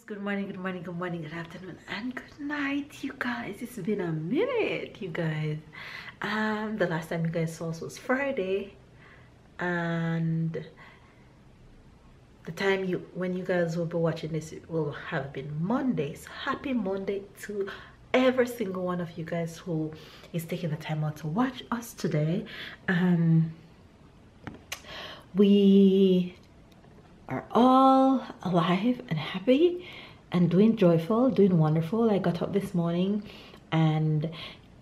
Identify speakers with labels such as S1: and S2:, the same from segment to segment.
S1: Good morning, good morning, good morning, good afternoon, and good night, you guys. It's been a minute, you guys. The last time you guys saw us was Friday, and the time when you guys will be watching this, it will have been Monday. So happy Monday to every single one of you guys who is taking the time out to watch us today. We are all alive and happy and doing joyful, doing wonderful. I got up this morning and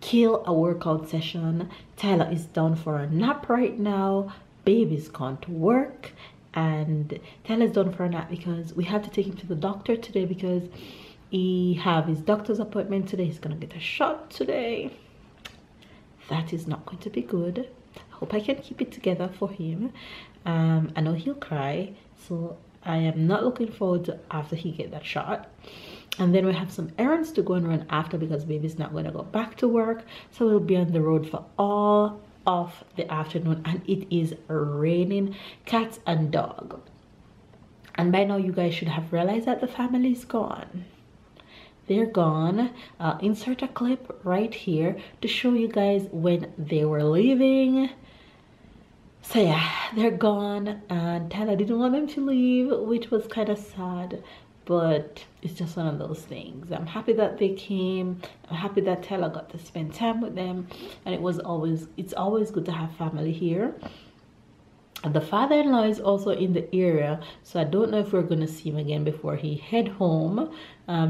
S1: killed a workout session. Tyler is down for a nap right now. Baby's gone to work and Tyler's done for a nap because we have to take him to the doctor today because he have his doctor's appointment today. He's gonna get a shot today. That is not going to be good. I hope I can keep it together for him. I know he'll cry, so I am not looking forward to after he get that shot. And then we have some errands to go and run after because baby's not going to go back to work, so we'll be on the road for all of the afternoon, and it is raining cats and dog. And by now you guys should have realized that the family is gone. They're gone. I'll insert a clip right here to show you guys when they were leaving. So yeah, they're gone, and Tyler didn't want them to leave, which was kind of sad, but it's just one of those things. I'm happy that they came. I'm happy that Tyler got to spend time with them, and it's always good to have family here. And the father-in-law is also in the area, so I don't know if we're gonna see him again before he head home.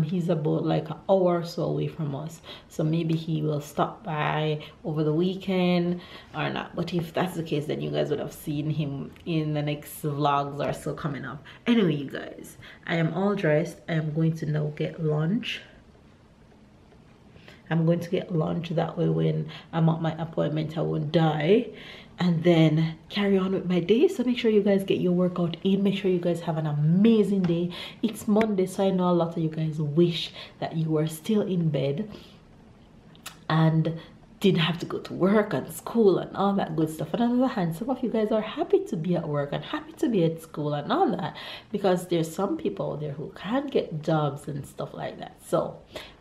S1: He's about like an hour or so away from us, so maybe he will stop by over the weekend or not. But if that's the case, then you guys would have seen him in the next vlogs or so coming up. Anyway, you guys, I am all dressed. I am going to now get lunch. I'm going to get lunch, that way when I'm at my appointment I won't die, and then carry on with my day. So make sure you guys get your workout in. Make sure you guys have an amazing day. It's Monday, so I know a lot of you guys wish that you were still in bed and didn't have to go to work and school and all that good stuff. And on the other hand, some of you guys are happy to be at work and happy to be at school and all that, because there's some people out there who can't get jobs and stuff like that. So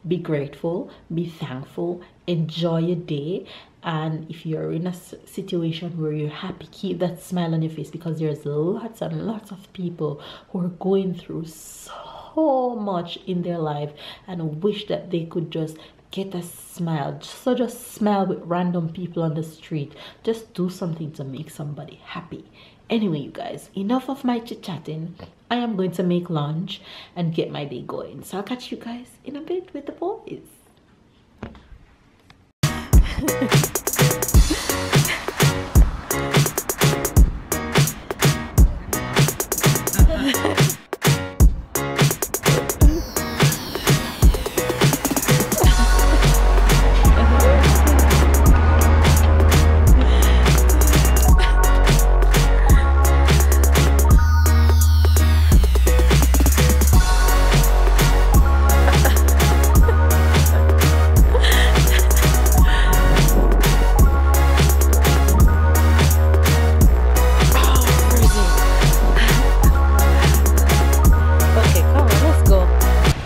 S1: be grateful, be thankful, enjoy your day. And if you're in a situation where you're happy, keep that smile on your face, because there's lots and lots of people who are going through so much in their life and wish that they could just get a smile. So just smile with random people on the street. Just do something to make somebody happy. Anyway, you guys, enough of my chit-chatting. I am going to make lunch and get my day going. So I'll catch you guys in a bit with the boys.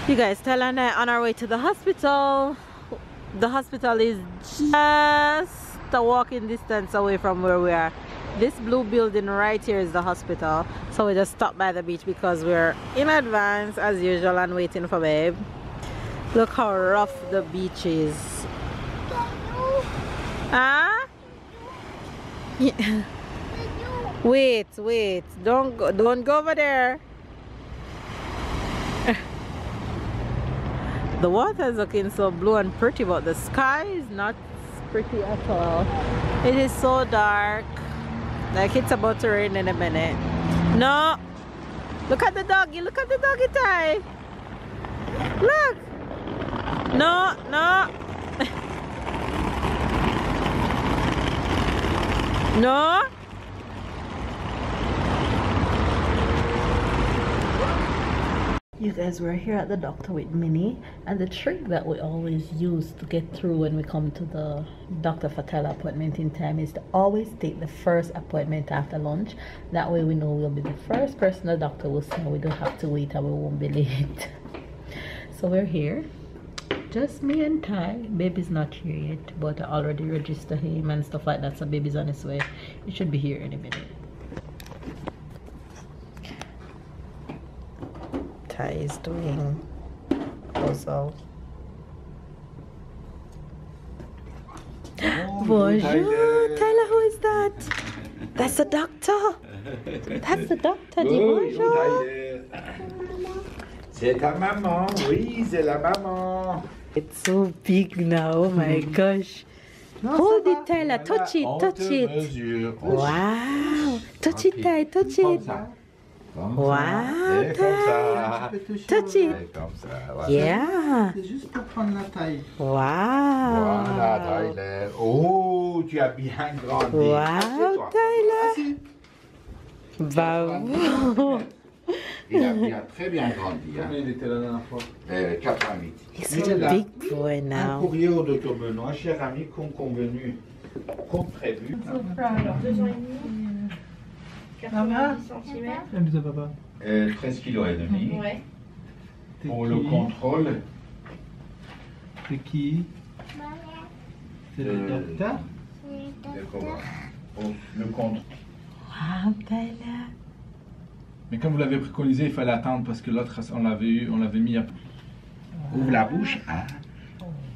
S1: You guys, Tyler and I are on our way to the hospital. The hospital is just a walking distance away from where we are. This blue building right here is the hospital. So we just stopped by the beach because we're in advance as usual and waiting for babe. Look how rough the beach is. Huh? Yeah. Wait. Don't go over there. The water is looking so blue and pretty, but the sky is not pretty at all. It is so dark, like it's about to rain in a minute. No, look at the doggy, look at the doggy tie. Look. No. No. You guys, we're here at the doctor with Minnie, and the trick that we always use to get through when we come to the Dr. Fatala appointment in time is to always take the first appointment after lunch. That way we know we'll be the first person the doctor will see and we don't have to wait and we won't be late. So we're here. Just me and Ty. Baby's not here yet, but I already registered him and stuff like that, so baby's on his way. He should be here in a minute. Ty is doing also. Bonjour, Tyler, who is that? That's the doctor. That's the doctor. Bonjour.
S2: C'est ta maman, oui, c'est la maman.
S1: It's so big now, oh my gosh. Hold it, Tyler, touch it, touch it. Wow. Touch it, Tyler, touch it. Wow, Tyler. Touch it.
S2: Comme ça, voilà.
S1: Yeah.
S3: C'est juste pour prendre la taille.
S1: Wow.
S2: Voilà, Tyler. Oh, tu as bien grandi.
S1: Wow, Tyler. Bravo.
S2: Il a bien, très bien grandi. Hein.
S3: Combien il était la dernière fois?
S2: 88.
S1: He's such a big boy
S2: Un
S1: now.
S2: courrier au docteur Benoît, cher ami, comme convenu, comme prévu.
S4: 2 ans et demi. 90 cm.
S3: Elle disait papa.
S2: 13 kg et demi.
S4: Ouais.
S2: Pour le contrôle.
S3: C'est qui? C'est le docteur?
S2: Pour le contrôle.
S1: Wow, Tyler.
S3: Mais comme vous l'avez préconisé, il fallait attendre parce que l'autre, on l'avait mis à...
S2: Ouvre la bouche. Ah.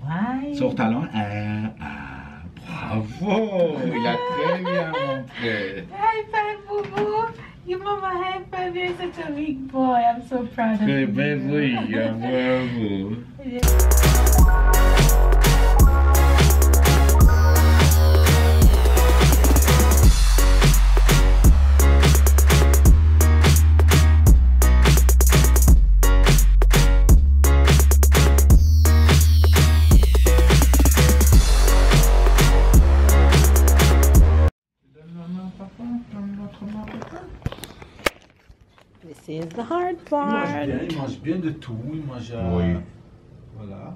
S1: Why?
S2: Sors ta langue. Ah. Bravo. Il a très bien montré.
S1: High five, boo boo. Your mama high five. You're such a big boy. I'm so proud of
S2: Eh
S1: you.
S2: ben oui, bravo.
S1: This is the hard
S3: Il
S1: part.
S3: mange bien de tout. Il mange...
S2: Oui.
S3: Voilà.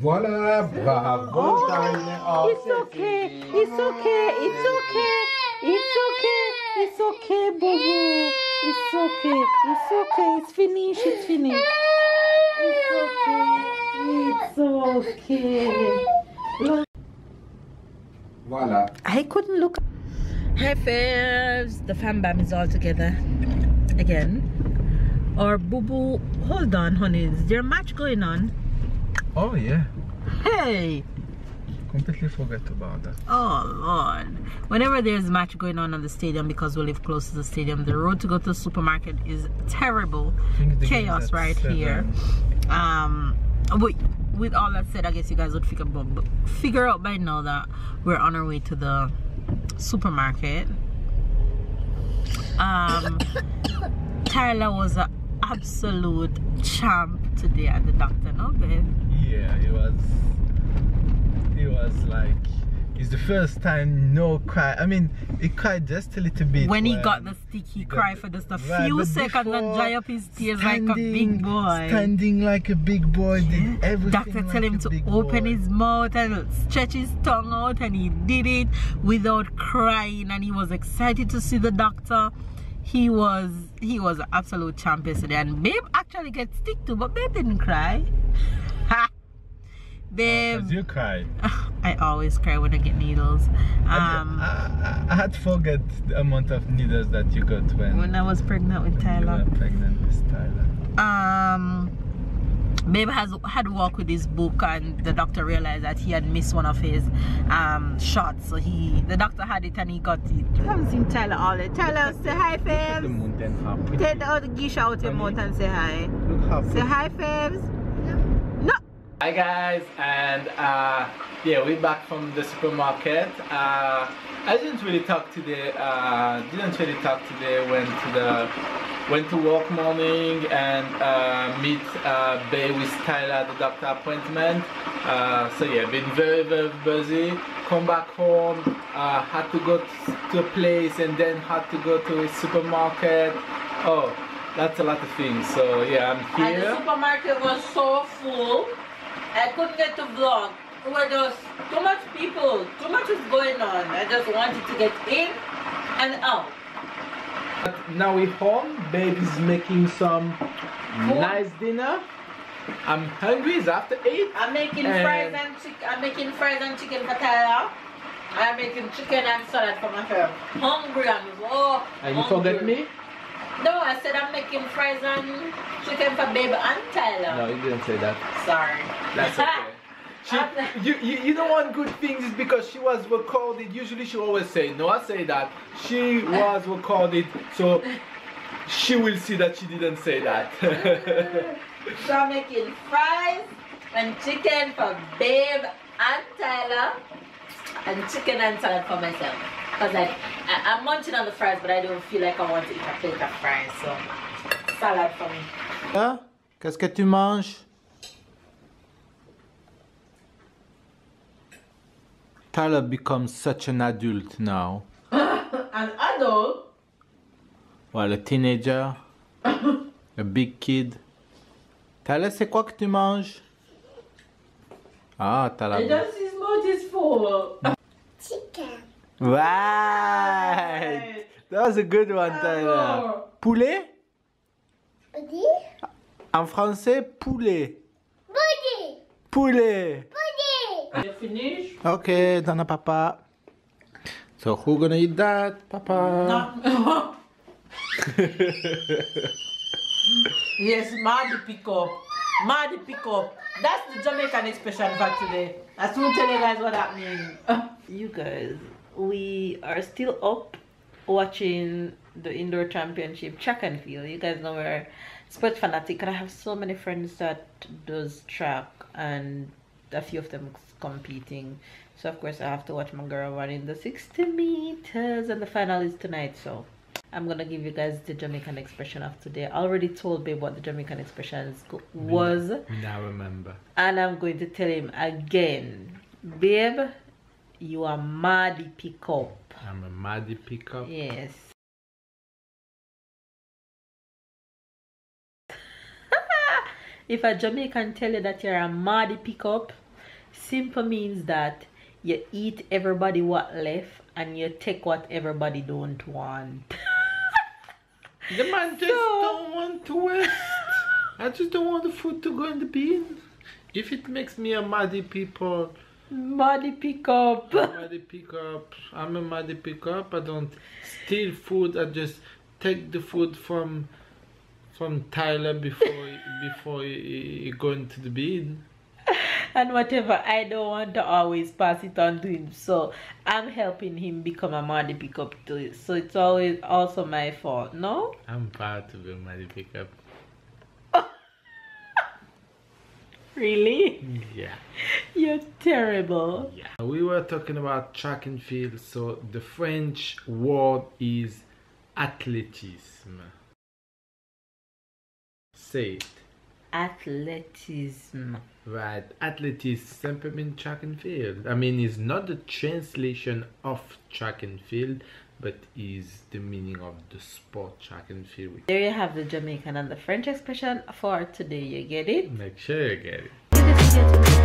S2: Voilà, bravo, Tyler. Oh,
S1: It's okay. It's okay. It's okay. It's okay. It's okay, boo boo. It's okay. It's okay. It's finished. It's finished. It's okay. It's okay.
S2: Voilà.
S1: I couldn't look. Hi, Fabs. The fam bam is all together again. Or boo boo. Hold on, honey. Is there a match going on?
S3: Oh yeah.
S1: Hey.
S3: Completely forgot about that.
S1: Oh Lord. Whenever there's a match going on the stadium, because we live close to the stadium, the road to go to the supermarket is terrible. Chaos right here. With all that said, I guess you guys would figure out by now that we're on our way to the supermarket. Tyler was an absolute champ today at the doctor, no babe?
S3: Yeah, he was like, it's the first time no cry. I mean, he cried just a little bit.
S1: When he got the stick, he cried for just a few seconds and dry up his tears like a big boy.
S3: Standing like a big boy, did everything.
S1: Doctor
S3: like
S1: tell him to open his mouth and stretch his tongue out, and he did it without crying, and he was excited to see the doctor. He was an absolute champ yesterday, and babe actually get stick too, but babe didn't cry. Ha! Babe,
S3: You cried.
S1: I always cry when I get needles.
S3: I had forgot the amount of needles that you got when
S1: I was pregnant with
S3: you
S1: Tyler.
S3: were pregnant with Tyler.
S1: Babe had walked with his book, and the doctor realized that he had missed one of his shots, so the doctor had it and he got it. You haven't seen Tyler all day. Tyler, say hi,
S3: The
S1: Fabs.
S3: mountain happy.
S1: Take the other geisha out your mouth and say hi.
S3: Look happy.
S1: Say hi, Fabs. No.
S3: Hi guys, and yeah, we're back from the supermarket. I didn't really talk today. Went to work morning and meet Bay with Tyler at the doctor appointment. So yeah, been very busy. Come back home, had to go to a place and then had to go to a supermarket. Oh, that's a lot of things. So yeah, I'm
S1: And the
S3: here.
S1: supermarket was so full, I couldn't get to vlog. There were just too much people, too much was going on. I just wanted to get in and out.
S3: Now we're home. Baby's making some nice dinner. I'm hungry. It's after 8.
S1: I'm making fries and chicken. I'm making fries and chicken for Tyler. I'm making chicken and salad for myself. Hungry and
S3: And you forget me?
S1: No, I said I'm making fries and chicken for Babe and Tyler.
S3: No, you didn't say that.
S1: Sorry.
S3: That's okay. You know one good thing is because she was recorded. Usually she always say no. I say that she was recorded, so she will see that she didn't say that.
S1: So I'm making fries and chicken for Babe and Tyler, and chicken and salad for myself. Cause I'm munching on the fries, but I don't feel like I want to eat a plate of fries. So salad for me.
S3: Hein? Qu'est-ce que tu manges? Tyler becomes such an adult now.
S1: An adult?
S3: Well, a teenager, a big kid. Tyler, c'est quoi que tu manges? Ah, Tyler.
S1: Just his mouth is full.
S4: Chicken.
S3: Right! That was a good one, Tyler. Poulet?
S4: Body.
S3: En français, poulet.
S4: Body.
S3: Poulet.
S4: Body.
S1: You finish?
S3: Okay, Donna Papa. So who gonna eat that, Papa?
S1: No. Yes, Mardi pick up. Mardi pick up. That's the Jamaican expression for today. I soon tell you guys what that means. You guys, we are still up watching the indoor championship track and field. You guys know we're sports fanatic, and I have so many friends that does track, and a few of them competing. So of course I have to watch my girl running the 60 meters, and the final is tonight. So I'm gonna give you guys the Jamaican expression of today. I already told Babe what the Jamaican expression was.
S3: Now remember.
S1: And I'm going to tell him again. Babe, you are Mardi pick up.
S3: I'm a Mardi pickup.
S1: Yes. If a Jamaican tell you that you're a Mardi pick up, simple means that you eat everybody what left and you take what everybody don't want.
S3: The man just don't want to waste. I just don't want the food to go in the bin. If it makes me a Mardi people,
S1: Mardi pick up.
S3: Mardi pickup. I'm a Mardi pickup. I don't steal food. I just take the food from Tyler before he go into the bin.
S1: And whatever I don't want to always pass it on to him, so I'm helping him become a Mardi pickup too. So it's always also my fault, no?
S3: I'm proud to be a Mardi pickup.
S1: Really?
S3: Yeah.
S1: You're terrible.
S3: Yeah. We were talking about track and field, so the French word is athlétisme. Say it.
S1: Athleticism.
S3: Right, athletism simply means track and field. I mean, it's not the translation of track and field, but is the meaning of the sport track and field.
S1: There you have the Jamaican and the French expression for today. You get it?
S3: Make sure you get it.
S1: Give this video to